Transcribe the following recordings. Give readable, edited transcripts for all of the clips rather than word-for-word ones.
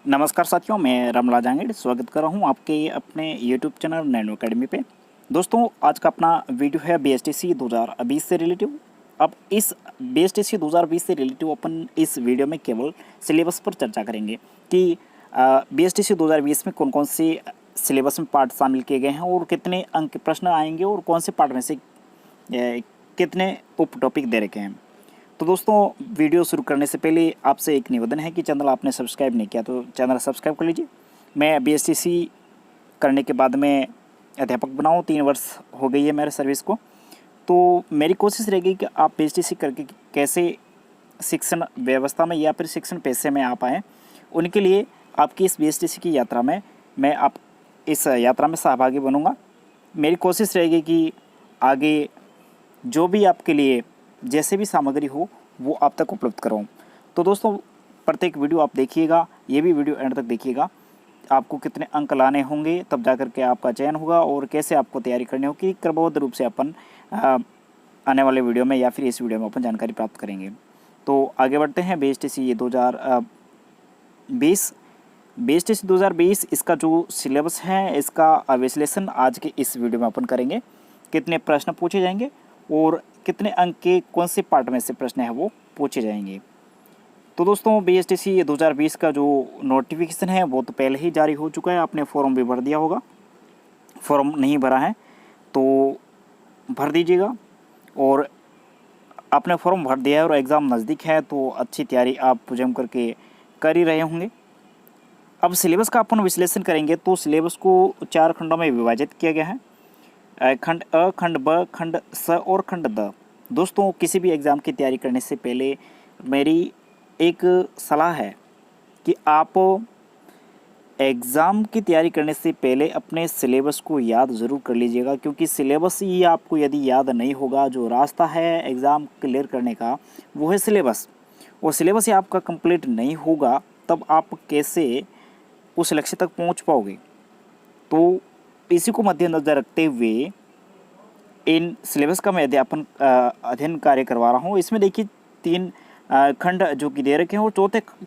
नमस्कार साथियों, मैं रामलाल जांगड़ स्वागत कर रहा हूं आपके अपने यूट्यूब चैनल नैनो अकेडमी पे। दोस्तों, आज का अपना वीडियो है बीएसटीसी 2020 से रिलेटिव। अब इस बीएसटीसी 2020 से रिलेटिव अपन इस वीडियो में केवल सिलेबस पर चर्चा करेंगे कि बीएसटीसी 2020 में कौन कौन से सिलेबस में पार्ट शामिल किए गए हैं और कितने अंक के प्रश्न आएंगे और कौन से पार्ट में से कितने उप टॉपिक दे रखे हैं। तो दोस्तों, वीडियो शुरू करने से पहले आपसे एक निवेदन है कि चैनल आपने सब्सक्राइब नहीं किया तो चैनल सब्सक्राइब कर लीजिए। मैं बीएसटीसी करने के बाद में अध्यापक बना हूँ, 3 वर्ष हो गई है मेरे सर्विस को। तो मेरी कोशिश रहेगी कि आप बीएसटीसी करके कैसे शिक्षण व्यवस्था में या फिर शिक्षण पेशे में आ पाएँ। उनके लिए आपकी इस बीएसटीसी की यात्रा में मैं आप इस यात्रा में सहभागी बनूँगा। मेरी कोशिश रहेगी कि आगे जो भी आपके लिए जैसे भी सामग्री हो वो आप तक उपलब्ध कराऊँ। तो दोस्तों, प्रत्येक वीडियो आप देखिएगा, ये भी वीडियो एंड तक देखिएगा। आपको कितने अंक लाने होंगे तब जा कर के आपका चयन होगा और कैसे आपको तैयारी करनी होगी, क्रमबद्ध रूप से अपन आने वाले वीडियो में या फिर इस वीडियो में अपन जानकारी प्राप्त करेंगे। तो आगे बढ़ते हैं। बीएसटीसी 2020 इसका जो सिलेबस है इसका विश्लेषण आज के इस वीडियो में अपन करेंगे। कितने प्रश्न पूछे जाएंगे और कितने अंक के कौन से पार्ट में से प्रश्न है वो पूछे जाएंगे। तो दोस्तों, बीएसटीसी 2020 का जो नोटिफिकेशन है वो तो पहले ही जारी हो चुका है। आपने फॉर्म भी भर दिया होगा, फॉर्म नहीं भरा है तो भर दीजिएगा। और आपने फॉर्म भर दिया है और एग्ज़ाम नज़दीक है तो अच्छी तैयारी आप जम करके कर ही रहे होंगे। अब सिलेबस का अपन विश्लेषण करेंगे तो सिलेबस को 4 खंडों में विभाजित किया गया है। खंड अ, खंड ब, खंड स और खंड द। दोस्तों, किसी भी एग्ज़ाम की तैयारी करने से पहले मेरी एक सलाह है कि आप एग्ज़ाम की तैयारी करने से पहले अपने सिलेबस को याद ज़रूर कर लीजिएगा, क्योंकि सिलेबस ही आपको यदि याद नहीं होगा, जो रास्ता है एग्ज़ाम क्लियर करने का वो है सिलेबस। और सिलेबस ही आपका कंप्लीट नहीं होगा तब आप कैसे उस लक्ष्य तक पहुंच पाओगे। तो इसी को मद्देनज़र रखते हुए इन सिलेबस का मैं अध्ययन कार्य करवा रहा हूँ। इसमें देखिए 3 खंड जो कि दे रखे हैं और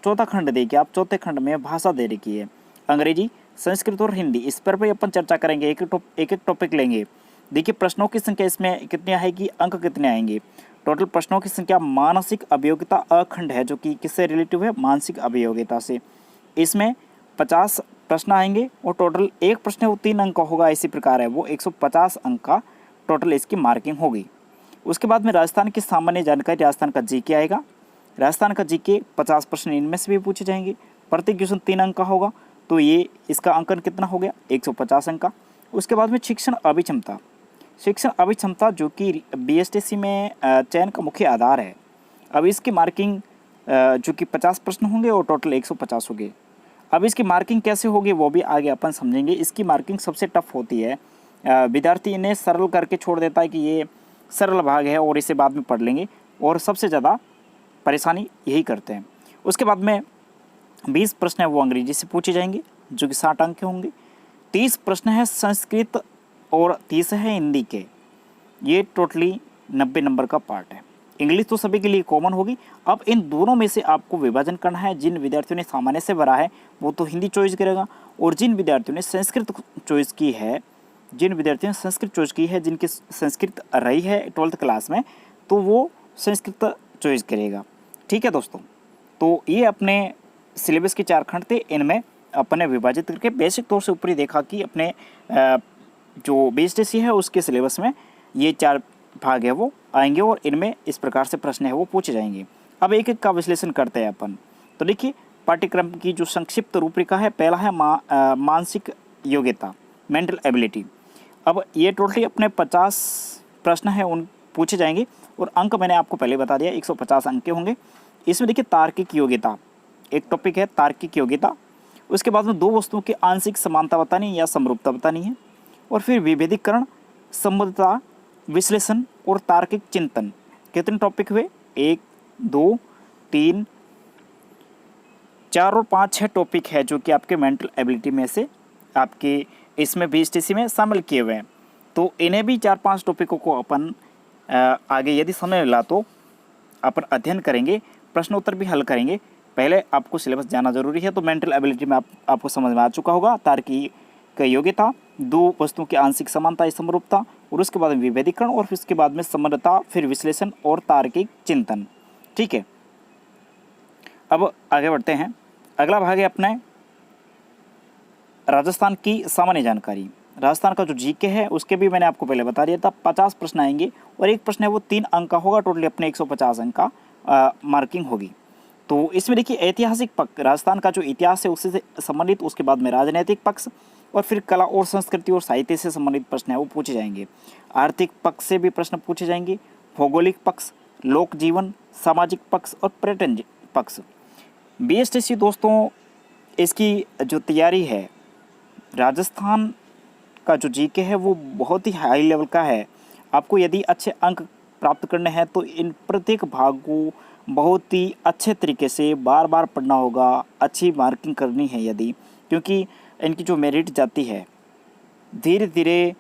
चौथा खंड देखिए आप, चौथे खंड में भाषा दे रखी है, अंग्रेजी, संस्कृत और हिंदी। इस पर भी अपन चर्चा करेंगे, एक एक टॉपिक लेंगे। देखिए प्रश्नों की संख्या इसमें कितनी आएगी, अंक कितने आएंगे। टोटल प्रश्नों की संख्या मानसिक अभियोग्यता अखंड है, जो कि किससे रिलेटिव है, मानसिक अभियोग्यता से। इसमें 50 प्रश्न आएंगे और टोटल एक प्रश्न है वो 3 अंक का होगा। इसी प्रकार है वो 150 अंक का टोटल इसकी मार्किंग होगी। उसके बाद में राजस्थान की सामान्य जानकारी, राजस्थान का जीके आएगा। राजस्थान का जीके 50 प्रश्न इनमें से भी पूछे जाएंगे। प्रत्येक क्वेश्चन 3 अंक का होगा तो ये इसका अंकन कितना हो गया, 150 अंक का। उसके बाद में शिक्षण अभिक्षमता जो कि बीएसटीसी में चयन का मुख्य आधार है। अब इसकी मार्किंग जो कि 50 प्रश्न होंगे और टोटल 150 होंगे। अब इसकी मार्किंग कैसे होगी वो भी आगे अपन समझेंगे। इसकी मार्किंग सबसे टफ होती है, विद्यार्थी इन्हें सरल करके छोड़ देता है कि ये सरल भाग है और इसे बाद में पढ़ लेंगे, और सबसे ज़्यादा परेशानी यही करते हैं। उसके बाद में 20 प्रश्न है वो अंग्रेजी से पूछे जाएंगे जो कि 60 अंक के होंगे। 30 प्रश्न है संस्कृत और 30 है हिंदी के। ये टोटली 90 नंबर का पार्ट है। इंग्लिश तो सभी के लिए कॉमन होगी। अब इन दोनों में से आपको विभाजन करना है। जिन विद्यार्थियों ने सामान्य से भरा है वो तो हिंदी चॉइस करेगा, और जिन विद्यार्थियों ने संस्कृत चॉइस की है, जिनकी संस्कृत रही है 12th क्लास में, तो वो संस्कृत चॉइस करेगा। ठीक है दोस्तों, तो ये अपने सिलेबस के 4 खंड थे। इनमें अपने विभाजित करके बेसिक तौर से ऊपरी देखा कि अपने जो बीएसटीसी है उसके सिलेबस में ये 4 भाग है वो आएंगे और इनमें इस प्रकार से प्रश्न है वो पूछे जाएंगे। अब एक एक का विश्लेषण करते हैं अपन। तो देखिए, पाठ्यक्रम की जो संक्षिप्त रूपरेखा है, पहला है मानसिक योग्यता, मेंटल एबिलिटी। अब ये टोटली अपने 50 प्रश्न हैं उन पूछे जाएंगे और अंक मैंने आपको पहले बता दिया 150 अंक के होंगे। इसमें देखिए तार्किक योग्यता एक टॉपिक है, तार्किक योग्यता। उसके बाद में 2 वस्तुओं की आंशिक समानता बतानी या समरूपता बतानी है, और फिर विभेदीकरण, संबद्धता, विश्लेषण और तार्किक चिंतन। कितने टॉपिक हुए, 1 2 3 4 और 5 6 टॉपिक है जो कि आपके मेंटल एबिलिटी में से आपके इसमें बीएसटीसी में शामिल किए हुए हैं। तो इन्हें भी 4-5 टॉपिकों को अपन आगे यदि समय मिला तो अपन अध्ययन करेंगे, प्रश्नोत्तर भी हल करेंगे। पहले आपको सिलेबस जाना जरूरी है। तो मेंटल एबिलिटी में आपको समझ में आ चुका होगा। तार्किक योग्यता, दो वस्तुओं की आंशिक समानता समरूपता, और उसके बाद में विभेदीकरण, और फिर उसके बाद में समरता, फिर विश्लेषण और तार्किक चिंतन। ठीक है, अब आगे बढ़ते हैं। अगला भाग है अपने राजस्थान की सामान्य जानकारी। राजस्थान का जो जीके है उसके भी मैंने आपको पहले बता दिया था। 50 प्रश्न आएंगे और एक प्रश्न है वो 3 अंक का होगा। टोटली अपने 150 अंक का मार्किंग होगी। तो इसमें देखिए ऐतिहासिक पक्ष, राजस्थान का जो इतिहास है उससे संबंधित, उसके बाद में राजनीतिक पक्ष, और फिर कला और संस्कृति और साहित्य से संबंधित प्रश्न है वो पूछे जाएंगे। आर्थिक पक्ष से भी प्रश्न पूछे जाएंगे, भौगोलिक पक्ष, लोक जीवन, सामाजिक पक्ष और पर्यटन पक्ष। बीएसटीसी दोस्तों इसकी जो तैयारी है, राजस्थान का जो जीके है वो बहुत ही हाई लेवल का है। आपको यदि अच्छे अंक प्राप्त करने हैं तो इन प्रत्येक भाग को बहुत ही अच्छे तरीके से बार बार पढ़ना होगा, अच्छी मार्किंग करनी है यदि, क्योंकि इनकी जो मेरिट जाती है धीरे धीरे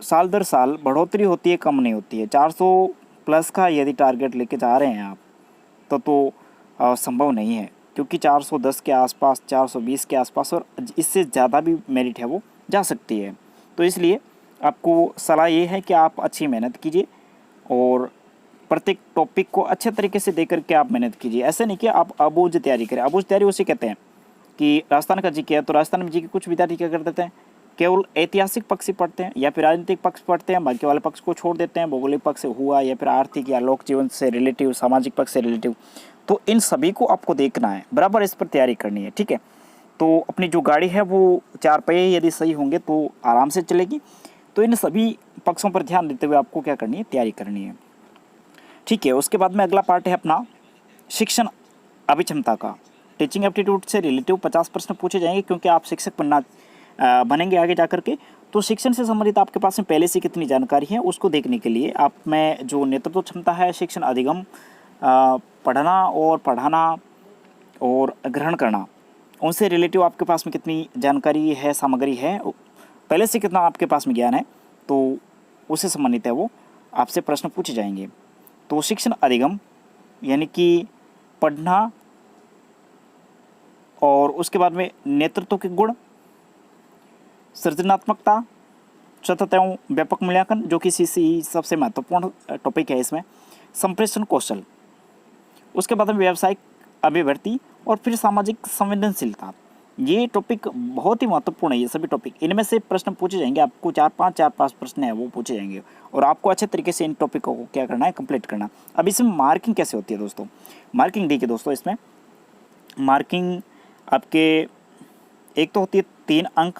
साल दर साल बढ़ोतरी होती है, कम नहीं होती है। 400 प्लस का यदि टारगेट लेके जा रहे हैं आप तो संभव नहीं है, क्योंकि 410 के आसपास, 420 के आसपास और इससे ज़्यादा भी मेरिट है वो जा सकती है। तो इसलिए आपको सलाह ये है कि आप अच्छी मेहनत कीजिए और प्रत्येक टॉपिक को अच्छे तरीके से देकर के आप मेहनत कीजिए। ऐसे नहीं कि आप अबूझ तैयारी करें। अबूझ तैयारी उसे कहते हैं कि राजस्थान का जीके है तो राजस्थान में जीके कुछ विद्यार्थी क्या कर देते हैं, केवल ऐतिहासिक पक्ष ही पढ़ते हैं या फिर राजनीतिक पक्ष पढ़ते हैं, बाकी वाले पक्ष को छोड़ देते हैं। भौगोलिक पक्ष से हुआ या फिर आर्थिक या लोक जीवन से रिलेटिव, सामाजिक पक्ष से रिलेटिव, तो इन सभी को आपको देखना है, बराबर इस पर तैयारी करनी है। ठीक है, तो अपनी जो गाड़ी है वो 4 पहिए यदि सही होंगे तो आराम से चलेगी। तो इन सभी पक्षों पर ध्यान देते हुए आपको क्या करनी है, तैयारी करनी है। ठीक है, उसके बाद में अगला पार्ट है अपना शिक्षण अभिक्षमता का। टीचिंग एप्टीट्यूड से रिलेटिव 50 प्रश्न पूछे जाएंगे, क्योंकि आप शिक्षक बनेंगे आगे जाकर के। तो शिक्षण से संबंधित आपके पास में पहले से कितनी जानकारी है उसको देखने के लिए आप में जो नेतृत्व क्षमता है, शिक्षण अधिगम, पढ़ना और पढ़ाना और ग्रहण करना, उनसे रिलेटिव आपके पास में कितनी जानकारी है, सामग्री है, पहले से कितना आपके पास में ज्ञान है, तो उससे संबंधित है वो आपसे प्रश्न पूछे जाएंगे। तो शिक्षण अधिगम यानी कि पढ़ना, और उसके बाद में नेतृत्व के गुण, सृजनात्मकता, सतत एवं व्यापक मूल्यांकन जो कि सीसी सबसे महत्वपूर्ण टॉपिक है इसमें, संप्रेषण कौशल, उसके बाद में व्यावसायिक अभिवृत्ति, और फिर सामाजिक संवेदनशीलता। ये टॉपिक बहुत ही महत्वपूर्ण है। ये सभी टॉपिक, इनमें से प्रश्न पूछे जाएंगे आपको। 4-5 प्रश्न है वो पूछे जाएंगे और आपको अच्छे तरीके से इन टॉपिकों को क्या करना है, कंप्लीट करना। अब इसमें मार्किंग कैसे होती है दोस्तों? मार्किंग देखिए दोस्तों, इसमें मार्किंग आपके एक तो होती है 3 अंक,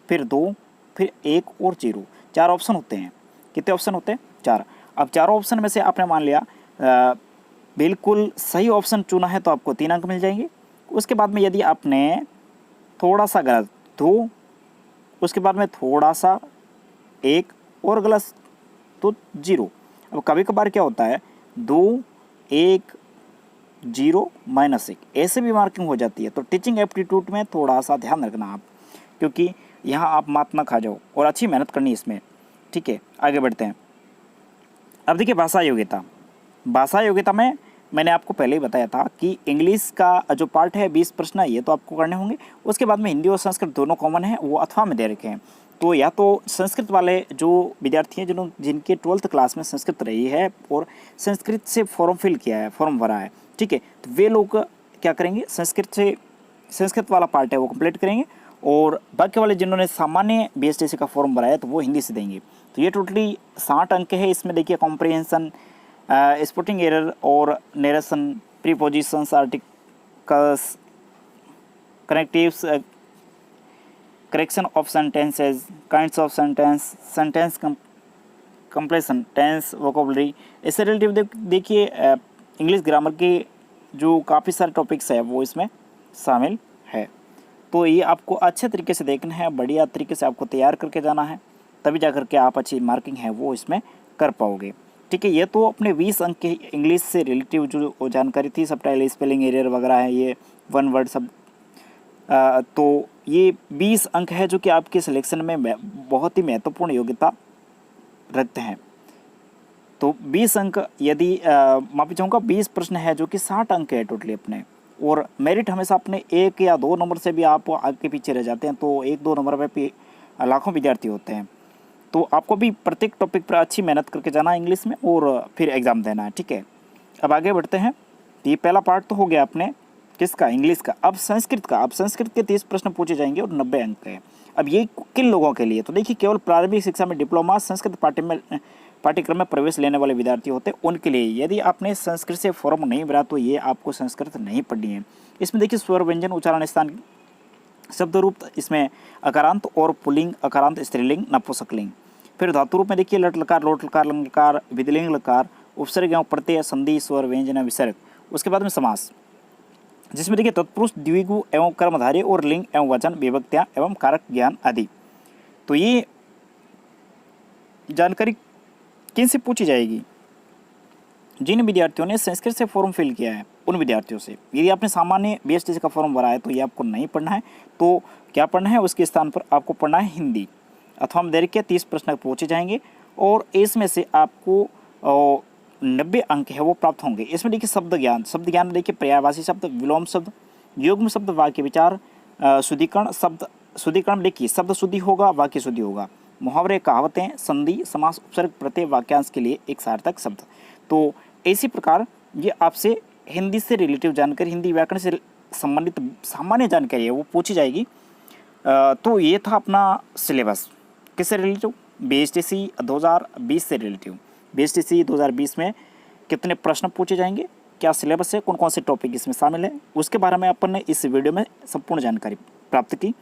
फिर 2, फिर 1 और 0। 4 ऑप्शन होते हैं। कितने ऑप्शन होते हैं? 4। अब चारों ऑप्शन में से आपने मान लिया बिल्कुल सही ऑप्शन चुना है तो आपको 3 अंक मिल जाएंगे। उसके बाद में यदि आपने थोड़ा सा गलत, 2, उसके बाद में थोड़ा सा 1 और गलत तो 0। अब कभी कभार क्या होता है 2, 1, 0, -1 ऐसे भी मार्किंग हो जाती है। तो टीचिंग एप्टीट्यूड में थोड़ा सा ध्यान रखना आप, क्योंकि यहाँ आप मात ना खा जाओ और अच्छी मेहनत करनी इसमें। ठीक है, आगे बढ़ते हैं। अब देखिए भाषा योग्यता। भाषा योग्यता में मैंने आपको पहले ही बताया था कि इंग्लिश का जो पार्ट है 20 प्रश्न ये तो आपको करने होंगे। उसके बाद में हिंदी और संस्कृत दोनों कॉमन है, वो अथवा में दे रखे हैं। तो या तो संस्कृत वाले जो विद्यार्थी हैं जिनके 12th क्लास में संस्कृत रही है और संस्कृत से फॉर्म फिल किया है, फॉर्म भरा है, ठीक है, तो वे लोग क्या करेंगे, संस्कृत वाला पार्ट है वो कंप्लीट करेंगे, और बाकी वाले जिन्होंने सामान्य बीएसटीसी का फॉर्म भरा है तो वो हिंदी से देंगे। तो ये टोटली 60 अंक है। इसमें देखिए कॉम्प्रिहेंशन, स्पोर्टिंग एरर और narration, prepositions, articles, connectives, correction of sentences, kinds of sentence, sentence completion, tense, vocabulary, इससे रिलेटिव देखिए इंग्लिश ग्रामर के जो काफ़ी सारे टॉपिक्स है वो इसमें शामिल है। तो ये आपको अच्छे तरीके से देखना है, बढ़िया तरीके से आपको तैयार करके जाना है, तभी जाकर के आप अच्छी मार्किंग है वो इसमें कर पाओगे। ठीक है, ये तो अपने 20 अंक के इंग्लिश से रिलेटिव जो जानकारी थी, सबटाइटल, स्पेलिंग एरर वगैरह है, ये 1 वर्ड सब, तो ये 20 अंक है जो कि आपके सिलेक्शन में बहुत ही महत्वपूर्ण योग्यता रखते हैं। तो 20 अंक यदि माफी चाहूँगा 20 प्रश्न है जो कि 60 अंक है टोटली अपने, और मेरिट हमेशा अपने 1 या 2 नंबर से भी आप आगे पीछे रह जाते हैं, तो 1-2 नंबर पे लाखों विद्यार्थी होते हैं। तो आपको भी प्रत्येक टॉपिक पर अच्छी मेहनत करके जाना है इंग्लिश में और फिर एग्ज़ाम देना है, ठीक है। अब आगे बढ़ते हैं। तो ये पहला पार्ट तो हो गया अपने किसका, इंग्लिश का। अब संस्कृत का। अब संस्कृत के 30 प्रश्न पूछे जाएंगे और 90 अंक है। अब ये किन लोगों के लिए, तो देखिए केवल प्रारंभिक शिक्षा में डिप्लोमा संस्कृत पाठ्यक्रम में प्रवेश लेने वाले विद्यार्थी होते हैं उनके लिए। यदि आपने संस्कृत से फॉर्म नहीं भरा तो ये आपको संस्कृत नहीं पढ़नी है। इसमें देखिए स्वर, व्यंजन, उच्चारण स्थान, शब्द रूप, इसमें अकारांत और पुल्लिंग, अकारांत, स्त्रीलिंग, नपुंसकलिंग। फिर धातु रूप में देखिए लट लकार, लोट लकार, लंग लकार, विधिलिंग लकार, उपसर्ग एवं प्रत्यय, संधि, स्वर, व्यंजन, विसर्ग। उसके बाद में समास, जिसमें देखिए तत्पुरुष, द्विगु एवं कर्मधारय और लिंग एवं वचन, विभक्तियां एवं कारक ज्ञान आदि। तो ये जानकारी किन से पूछी जाएगी, जिन विद्यार्थियों ने संस्कृत से फॉर्म फिल किया है उन विद्यार्थियों से। यदि आपने सामान्य बीएसटीसी का फॉर्म भरा है तो ये आपको नहीं पढ़ना है, तो क्या पढ़ना है, उसके स्थान पर आपको पढ़ना है हिंदी। अथवा हम देख के 30 प्रश्न पूछे जाएंगे और इसमें से आपको 90 अंक है वो प्राप्त होंगे। इसमें देखिए शब्द ज्ञान में देखिए पर्यायवाची शब्द, विलोम शब्द, युग्म शब्द, वाक्य विचार, शुद्धिकरण देखिए शब्द शुद्धि होगा, वाक्य शुद्धि होगा, मुहावरे, कहावतें, संधि, समास, उपसर्ग, प्रत्यय, वाक्यांश के लिए एक सार्थक शब्द। तो इसी प्रकार ये आपसे हिंदी से रिलेटिव जानकारी, हिंदी व्याकरण से संबंधित सामान्य जानकारी है वो पूछी जाएगी। तो ये था अपना सिलेबस किससे रिलेटिव, बीएसटीसी 2020 से रिलेटिव। बीएसटीसी 2020 में कितने प्रश्न पूछे जाएंगे, क्या सिलेबस है, कौन कौन से टॉपिक इसमें शामिल है, उसके बारे में अपन ने इस वीडियो में संपूर्ण जानकारी प्राप्त की।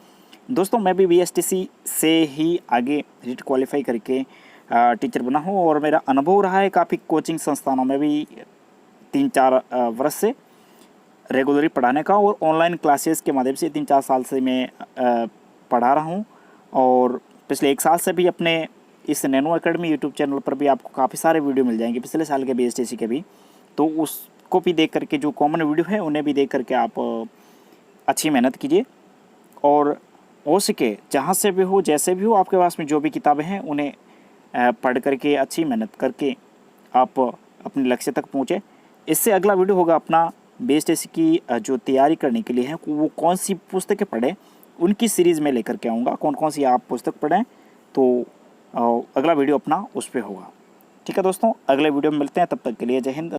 दोस्तों मैं भी बीएसटीसी से ही आगे रीट क्वालिफाई करके टीचर बना हूँ और मेरा अनुभव रहा है काफ़ी कोचिंग संस्थानों में भी 3-4 वर्ष से रेगुलरली पढ़ाने का, और ऑनलाइन क्लासेस के माध्यम से 3-4 साल से मैं पढ़ा रहा हूँ। और पिछले 1 साल से भी अपने इस नैनो अकेडमी यूट्यूब चैनल पर भी आपको काफ़ी सारे वीडियो मिल जाएंगे पिछले साल के बीएसटीसी के भी, तो उसको भी देख करके, जो कॉमन वीडियो है उन्हें भी देख करके आप अच्छी मेहनत कीजिए। और हो सके जहाँ से भी हो, जैसे भी हो, आपके पास में जो भी किताबें हैं उन्हें पढ़ करके अच्छी मेहनत करके आप अपने लक्ष्य तक पहुँचे। इससे अगला वीडियो होगा अपना बीएसटीसी की जो तैयारी करने के लिए है वो कौन सी पुस्तकें पढ़ें, उनकी सीरीज़ में लेकर के आऊँगा, कौन कौन सी आप पुस्तक पढ़ें। तो अगला वीडियो अपना उस पर होगा। ठीक है दोस्तों, अगले वीडियो में मिलते हैं, तब तक के लिए जय हिंद।